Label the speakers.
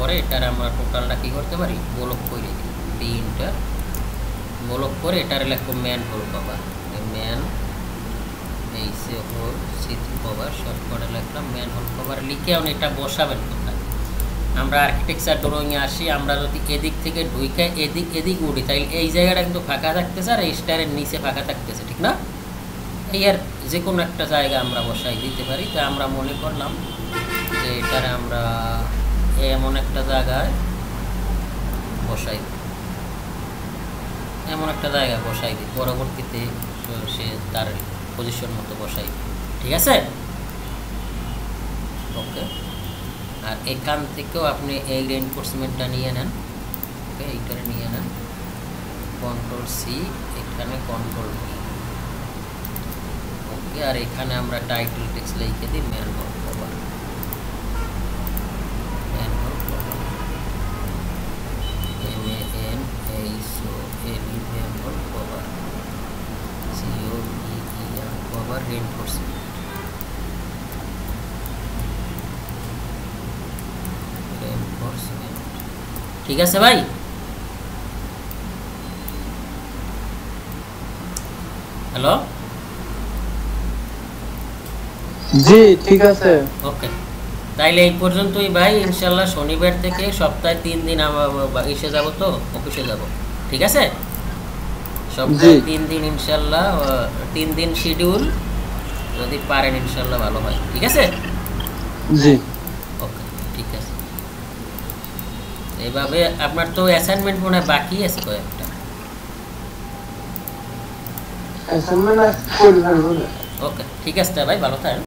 Speaker 1: পরে এটার আমরা টোটালটা কি করতে পারি ব্লক করে দিই বি ইন্টার ব্লক করে এটার লিখব ম্যান হোল কভার ম্যান এই সে হোল সিথি কভার শর্ট করে লিখলাম ম্যান হোল কভার লিখে আপনি এটা বসাবেন কোথায় আমরা আর্কিটেকচার ড্রয়িং এ আসি আমরা যদি এদিক থেকে ঢুকে এদিক উঠি তাহলে এই জায়গাটা কিন্তু ফাঁকা থাকতেছে আর এই স্টারের নিচে ফাঁকা থাকতেছে ঠিক না এই আর যে কোনো একটা জায়গা আমরা বসাই দিতে পারি তো আমরা মনে করলাম যে এটারে আমরা এমন একটা জায়গায় বসাই এমন একটা জায়গায় বসাই দিই পরবর্তীতে সে তার পজিশন মতো বসাই ঠিক আছে ওকে আর এখান থেকেও আপনি এই রেইনফোর্সমেন্টটা নিয়ে নেন ওকে এইটারে নিয়ে নেন কন্ট্রোল সি এখানে কন্ট্রোল ভি ওকে আর এখানে আমরা টাইটেল টেক্সট লিখে দিই man hole cover man hole cover M A N H O L E man hole cover C O V E N cover reinforcement ঠিক আছে ভাই হ্যালো
Speaker 2: জি ঠিক আছে
Speaker 1: ওকে তাইলে এই পর্যন্তই ভাই ইনশাআল্লাহ শনিবার থেকে সপ্তাহে 3 দিন আমরা এসে যাব তো অফিসে যাব ঠিক আছে সপ্তাহে 3 দিন ইনশাআল্লাহ 3 দিন শিডিউল যদি পারেন ইনশাআল্লাহ ভালো হয় ঠিক আছে
Speaker 2: জি
Speaker 1: ওকে ঠিক আছে এইভাবে আপনার তো অ্যাসাইনমেন্ট মনে হয় বাকি আছে কয়েকটা
Speaker 2: অ্যাসাইনমেন্ট করে ফেলবো
Speaker 1: ওকে ঠিক আছে ভাই ভালো থাকেন